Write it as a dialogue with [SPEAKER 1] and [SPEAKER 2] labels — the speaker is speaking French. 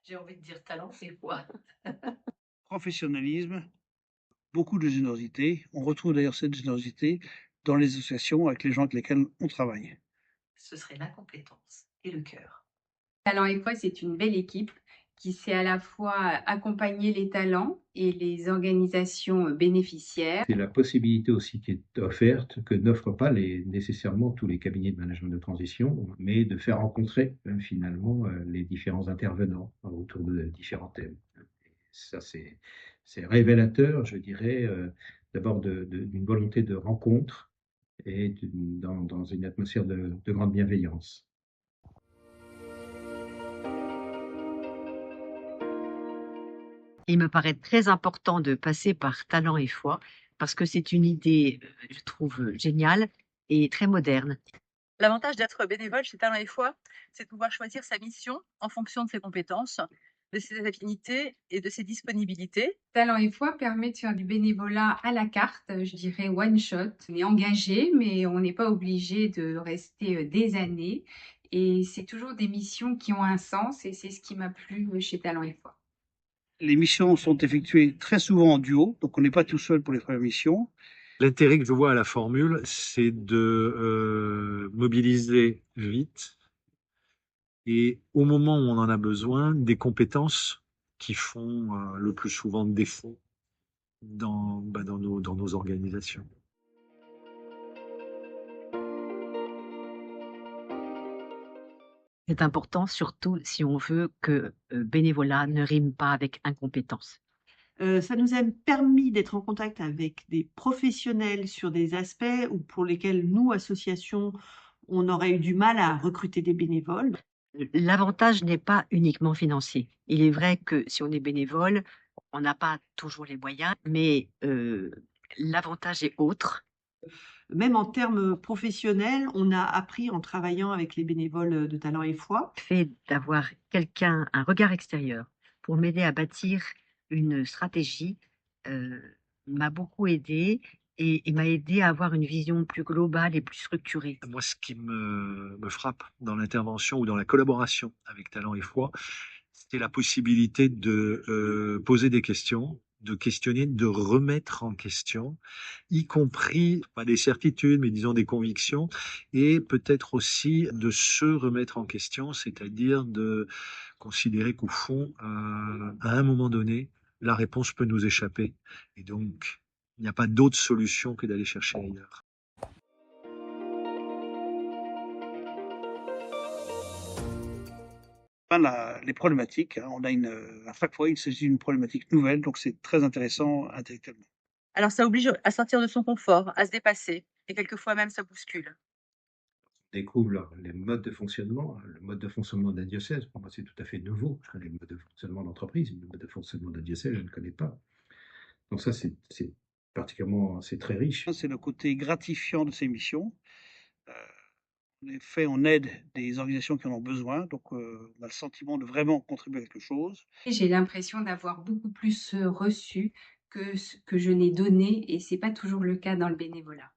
[SPEAKER 1] J'ai envie de dire talent, c'est quoi?
[SPEAKER 2] Professionnalisme, beaucoup de générosité. On retrouve d'ailleurs cette générosité dans les associations avec les gens avec lesquels on travaille.
[SPEAKER 1] Ce serait la compétence et le cœur.
[SPEAKER 3] Talent et Foi, c'est une belle équipe qui sait à la fois accompagner les talents et les organisations bénéficiaires.
[SPEAKER 4] C'est la possibilité aussi qui est offerte, que n'offrent pas nécessairement tous les cabinets de management de transition, mais de faire rencontrer finalement les différents intervenants autour de différents thèmes. Et ça, c'est révélateur, je dirais, d'abord d'une volonté de rencontre et dans une atmosphère de grande bienveillance.
[SPEAKER 5] Il me paraît très important de passer par Talent et Foi parce que c'est une idée, je trouve, géniale et très moderne.
[SPEAKER 6] L'avantage d'être bénévole chez Talent et Foi, c'est de pouvoir choisir sa mission en fonction de ses compétences, de ses affinités et de ses disponibilités.
[SPEAKER 3] Talent et Foi permet de faire du bénévolat à la carte, je dirais one shot. On est engagé, mais on n'est pas obligé de rester des années. Et c'est toujours des missions qui ont un sens et c'est ce qui m'a plu chez Talent et Foi.
[SPEAKER 2] Les missions sont effectuées très souvent en duo, donc on n'est pas tout seul pour les premières missions.
[SPEAKER 7] L'intérêt que je vois à la formule, c'est de mobiliser vite et au moment où on en a besoin, des compétences qui font le plus souvent défaut dans nos organisations.
[SPEAKER 5] C'est important, surtout si on veut que bénévolat ne rime pas avec incompétence.
[SPEAKER 8] Ça nous a permis d'être en contact avec des professionnels sur des aspects pour lesquels nous, associations, on aurait eu du mal à recruter des bénévoles.
[SPEAKER 5] L'avantage n'est pas uniquement financier. Il est vrai que si on est bénévole, on n'a pas toujours les moyens, mais l'avantage est autre.
[SPEAKER 8] Même en termes professionnels, on a appris en travaillant avec les bénévoles de Talent et Foi.
[SPEAKER 5] Le fait d'avoir quelqu'un, un regard extérieur, pour m'aider à bâtir une stratégie, m'a beaucoup aidé et m'a aidé à avoir une vision plus globale et plus structurée.
[SPEAKER 7] Moi, ce qui me frappe dans l'intervention ou dans la collaboration avec Talent et Foi, c'est la possibilité de poser des questions, de questionner, de remettre en question, y compris, pas des certitudes, mais disons des convictions, et peut-être aussi de se remettre en question, c'est-à-dire de considérer qu'au fond, à un moment donné, la réponse peut nous échapper. Et donc, il n'y a pas d'autre solution que d'aller chercher ailleurs.
[SPEAKER 2] Les problématiques, on a à chaque fois, il s'agit d'une problématique nouvelle, donc c'est très intéressant intellectuellement.
[SPEAKER 6] Alors ça oblige à sortir de son confort, à se dépasser, et quelquefois même ça bouscule.
[SPEAKER 4] On découvre les modes de fonctionnement, le mode de fonctionnement d'un diocèse. Pour moi, c'est tout à fait nouveau. Les modes de fonctionnement d'entreprise, le mode de fonctionnement d'un diocèse, je ne connais pas. Donc ça, c'est particulièrement, c'est très riche.
[SPEAKER 2] C'est le côté gratifiant de ces missions. En effet, on aide des organisations qui en ont besoin, donc on a le sentiment de vraiment contribuer à quelque chose.
[SPEAKER 3] J'ai l'impression d'avoir beaucoup plus reçu que ce que je n'ai donné et c'est pas toujours le cas dans le bénévolat.